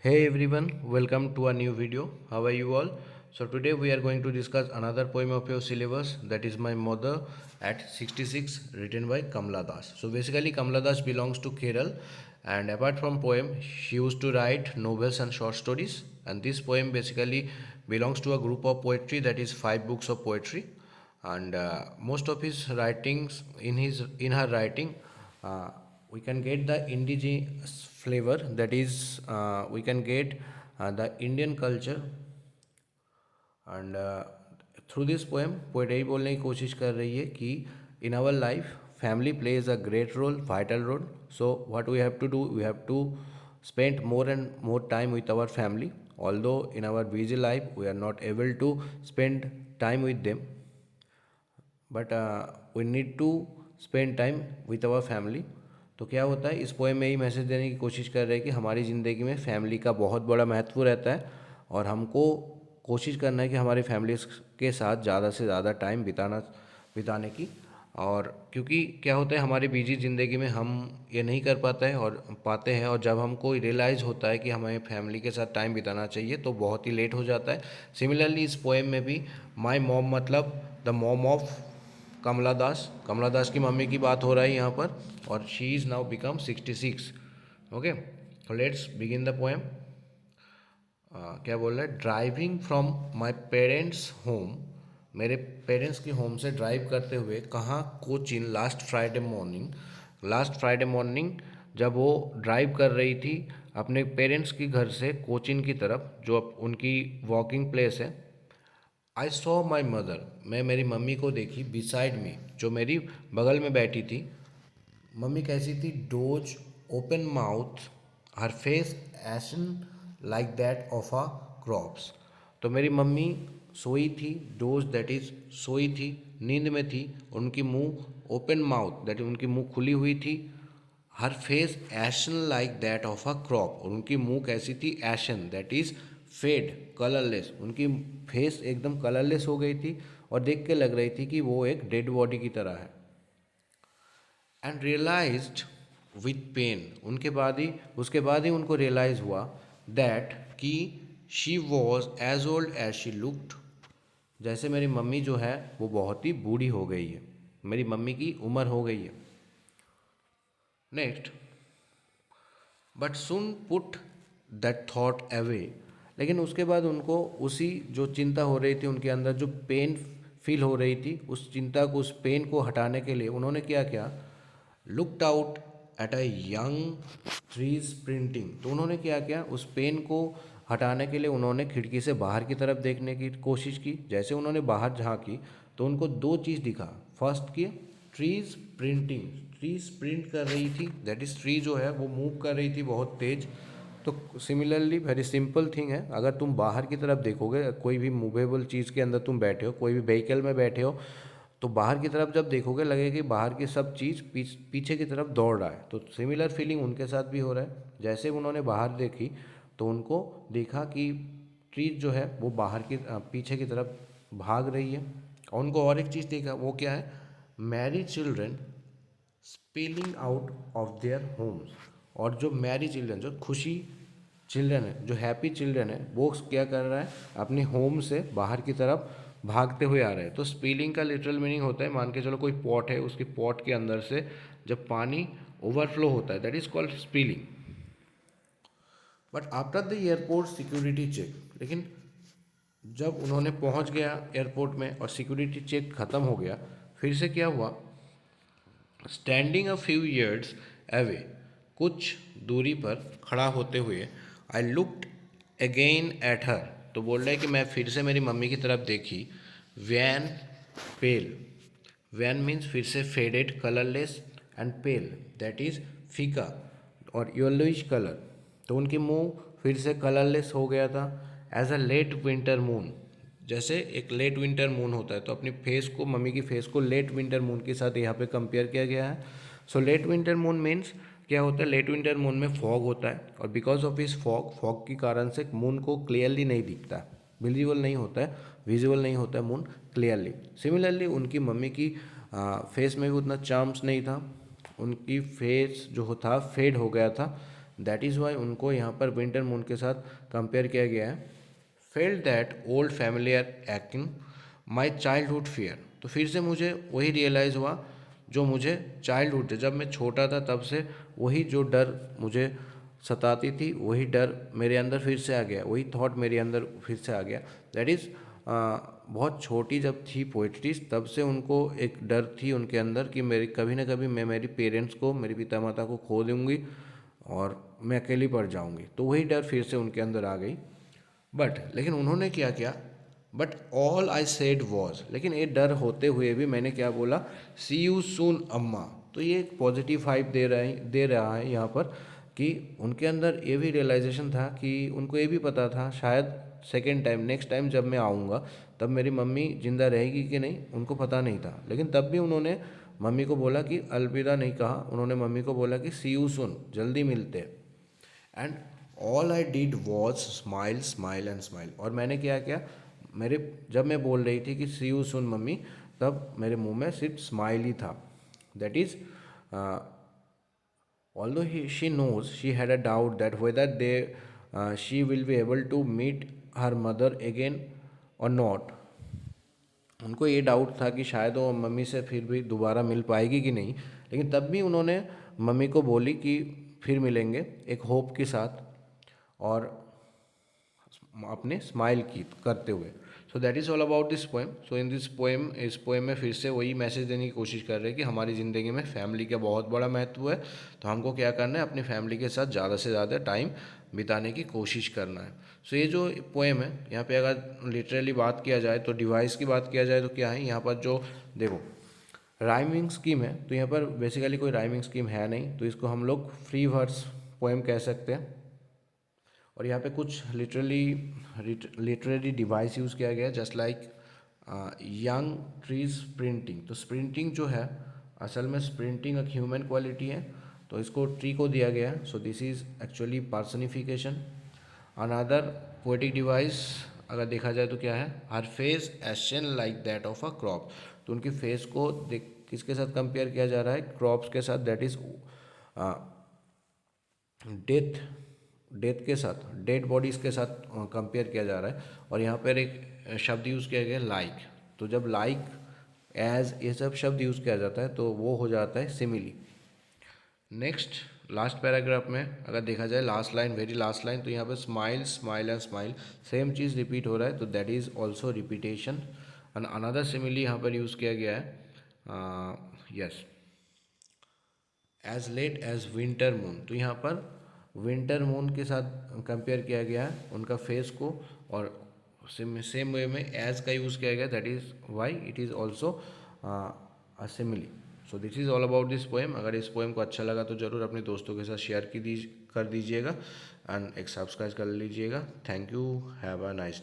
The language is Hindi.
Hey everyone, welcome to a new video. How are you all? So today we are going to discuss another poem of your syllabus, that is My Mother at 66, written by Kamla Das. So basically Kamla Das belongs to Kerala, and apart from poem she used to write novels and short stories, and this poem basically belongs to a group of poetry, that is 5 books of poetry. And most of his writings in her writing, uh, we can get the indigenous flavor, that is we can get the Indian culture. And through this poem poet यही बोलने की कोशिश कर रही है कि in our life family plays a great role, vital role. So what we have to do, we have to spend more and more time with our family, although in our busy life we are not able to spend time with them, but we need to spend time with our family. तो क्या होता है, इस पोएम में ही मैसेज देने की कोशिश कर रहे हैं कि हमारी ज़िंदगी में फैमिली का बहुत बड़ा महत्व रहता है, और हमको कोशिश करना है कि हमारी फैमिली के साथ ज़्यादा से ज़्यादा टाइम बिताने की. और क्योंकि क्या होता है, हमारी बिजी ज़िंदगी में हम ये नहीं कर पाते हैं, और जब हमको रियलाइज़ होता है कि हमें फैमिली के साथ टाइम बिताना चाहिए तो बहुत ही लेट हो जाता है. सिमिलरली इस पोएम में भी माई मॉम मतलब द मॉम ऑफ कमला दास की मम्मी की बात हो रहा है यहाँ पर, और she is now become 66. Okay, तो लेट्स बिगिन द पोएम. क्या बोल रहा है, driving from my parents home, मेरे पेरेंट्स की होम से ड्राइव करते हुए कहाँ, कोचिन लास्ट फ्राइडे मॉर्निंग जब वो ड्राइव कर रही थी अपने पेरेंट्स की घर से कोचिन की तरफ, जो उनकी वॉकिंग प्लेस है. आई सॉ माई मदर, मैं मेरी मम्मी को देखी, बिसाइड मी, जो मेरी बगल में बैठी थी. मम्मी कैसी थी, dose, open mouth, her face ashen like that of a crops. तो मेरी मम्मी सोई थी, डोज दैट इज सोई थी, नींद में थी. उनकी मुंह, ओपन माउथ दैट इज उनकी मुंह खुली हुई थी. Her face ashen like that of a corpse, और उनकी मुंह कैसी थी, ashen that is fade, colourless. उनकी फेस एकदम कलरलेस हो गई थी, और देख के लग रही थी कि वो एक डेड बॉडी की तरह है. एंड रियलाइज्ड विथ पेन, उसके बाद ही उनको रियलाइज़ हुआ दैट कि she was as old as she looked, जैसे मेरी मम्मी जो है वो बहुत ही बूढ़ी हो गई है, मेरी मम्मी की उम्र हो गई है. Next, but soon put that thought away, लेकिन उसके बाद उनको उसी जो चिंता हो रही थी उनके अंदर, जो पेन फील हो रही थी, उस चिंता को, उस पेन को हटाने के लिए उन्होंने क्या किया, looked out at a young trees printing. तो उन्होंने क्या किया, उस पेन को हटाने के लिए उन्होंने खिड़की से बाहर की तरफ देखने की कोशिश की. जैसे उन्होंने बाहर झांकी तो उनको दो चीज़ दिखा. फर्स्ट की, ट्रीज प्रिंटिंग, ट्रीज प्रिंट कर रही थी, दैट इज ट्री जो है वो मूव कर रही थी बहुत तेज. तो सिमिलरली वेरी सिंपल थिंग है, अगर तुम बाहर की तरफ देखोगे, कोई भी मूवेबल चीज़ के अंदर तुम बैठे हो, कोई भी व्हीकल में बैठे हो, तो बाहर की तरफ जब देखोगे लगेगा कि बाहर की सब चीज़ पीछे की तरफ दौड़ रहा है. तो सिमिलर फीलिंग उनके साथ भी हो रहा है. जैसे उन्होंने बाहर देखी तो उनको देखा कि ट्रीज जो है वो बाहर की पीछे की तरफ भाग रही है. और उनको और एक चीज़ देखा, वो क्या है, Mary children spilling out of their homes. और जो मैरी चिल्ड्रन, जो खुशी चिल्ड्रन है, जो हैप्पी चिल्ड्रन है, वो क्या कर रहा है, अपने होम से बाहर की तरफ भागते हुए आ रहे हैं. तो स्पिलिंग का लिटरल मीनिंग होता है, मान के चलो कोई पॉट है, उसकी पॉट के अंदर से जब पानी ओवरफ्लो होता है, that is called spilling. But after the airport security check, लेकिन जब उन्होंने पहुंच गया एयरपोर्ट में और सिक्योरिटी चेक ख़त्म हो गया, फिर से क्या हुआ, standing a few years away, कुछ दूरी पर खड़ा होते हुए, I looked again at her. तो बोल रहा है कि मैं फिर से मेरी मम्मी की तरफ देखी. वैन पेल, वैन मीन्स फिर से faded, colourless, and pale that is फीका और येलोइश कलर. तो उनकी मुंह फिर से कलरलेस हो गया था. As a late winter moon, जैसे एक लेट विंटर मून होता है, तो अपनी फेस को, मम्मी की फेस को लेट विंटर मून के साथ यहाँ पे कंपेयर किया गया है. So let winter moon means क्या होता है, लेट विंटर मून में फॉग होता है, और बिकॉज ऑफ इस फॉग के कारण से मून को क्लियरली नहीं दिखता, विजिबल नहीं होता है, मून क्लियरली. सिमिलरली उनकी मम्मी की फेस में भी उतना चार्म्स नहीं था, उनकी फेस जो था फेड हो गया था, दैट इज़ वाई उनको यहाँ पर विंटर मून के साथ कंपेयर किया गया है। Felt that old familiar acting my childhood fear. तो फिर से मुझे वही रियलाइज़ हुआ जो मुझे चाइल्डहुड जब मैं छोटा था तब से वही जो डर मुझे सताती थी, वही डर मेरे अंदर फिर से आ गया, वही थॉट मेरे अंदर फिर से आ गया। दैट इज़ बहुत छोटी जब थी पोइट्रीज तब से उनको एक डर थी उनके अंदर कि मेरी कभी ना कभी मैं मेरी पेरेंट्स को, मेरी पिता माता को खो दूँगी और मैं अकेली पड़ जाऊँगी। तो वही डर फिर से उनके अंदर आ गई। लेकिन उन्होंने क्या किया, but all I said was, लेकिन ये डर होते हुए भी मैंने क्या बोला, सी यू सून अम्मा। तो ये एक पॉजिटिव वाइब दे रहा है यहाँ पर कि उनके अंदर ये भी रियलाइजेशन था कि उनको ये भी पता था शायद सेकेंड टाइम, नेक्स्ट टाइम जब मैं आऊँगा तब मेरी मम्मी ज़िंदा रहेगी कि नहीं, उनको पता नहीं था। लेकिन तब भी उन्होंने मम्मी को बोला कि अलविदा नहीं कहा, उन्होंने मम्मी को बोला कि सी यू सून, जल्दी मिलते हैं। And all I did was smile smile and smile. और मैंने क्या किया, मेरे जब मैं बोल रही थी कि सी यू सुन मम्मी, तब मेरे मुंह में सिर्फ स्माइल ही था। That is although she knows she had a doubt that whether they she will be able to meet her mother again और नॉट। उनको ये डाउट था कि शायद वो मम्मी से फिर भी दोबारा मिल पाएगी कि नहीं, लेकिन तब भी उन्होंने मम्मी को बोली कि फिर मिलेंगे, एक होप के साथ और अपने स्माइल की करते हुए। So that is all about this poem. So in this poem, इस पोएम में फिर से वही मैसेज देने की कोशिश कर रहे हैं कि हमारी ज़िंदगी में फैमिली का बहुत बड़ा महत्व है। तो हमको क्या करना है, अपनी फैमिली के साथ ज़्यादा से ज़्यादा टाइम बिताने की कोशिश करना है। सो ये जो पोएम है, यहाँ पे अगर लिटरली बात किया जाए तो डिवाइस की बात किया जाए तो क्या है यहाँ पर, जो देखो राइमिंग स्कीम है, तो यहाँ पर बेसिकली कोई राइमिंग स्कीम है नहीं, तो इसको हम लोग फ्री वर्स पोएम कह सकते हैं। और यहाँ पे कुछ लिटरेरी डिवाइस यूज़ किया गया है, just like young trees sprinting. तो स्प्रिंटिंग जो है, असल में स्प्रिंटिंग एक ह्यूमन क्वालिटी है, तो इसको ट्री को दिया गया है। So this is actually personification. Another poetic device अगर देखा जाए तो क्या है, her face ashen like that of a corpse. तो उनकी फेस को देख किसके साथ कंपेयर किया जा रहा है, क्रॉप्स के साथ, दैट इज़ डेथ, डेथ के साथ, डेड बॉडीज़ के साथ कंपेयर किया जा रहा है। और यहाँ पर एक शब्द यूज़ किया गया लाइक। तो जब लाइक, एज, ये सब शब्द यूज़ किया जाता है तो वो हो जाता है सिमिली। नेक्स्ट लास्ट पैराग्राफ में अगर देखा जाए, last line, very last line, तो यहाँ पे smile smile and smile, same चीज़ रिपीट हो रहा है, तो that is also repetition. And another simile यहाँ पर यूज़ किया गया है, yes, as late as winter moon. तो यहाँ पर विंटर मून के साथ कंपेयर किया गया है उनका फेस को, और सेम वे में एज का यूज़ किया गया, that is why it is also a simile. So this is all about this poem. अगर इस पोएम को अच्छा लगा तो ज़रूर अपने दोस्तों के साथ शेयर कर दीजिएगा एंड एक सब्सक्राइब कर लीजिएगा। Thank you, have a nice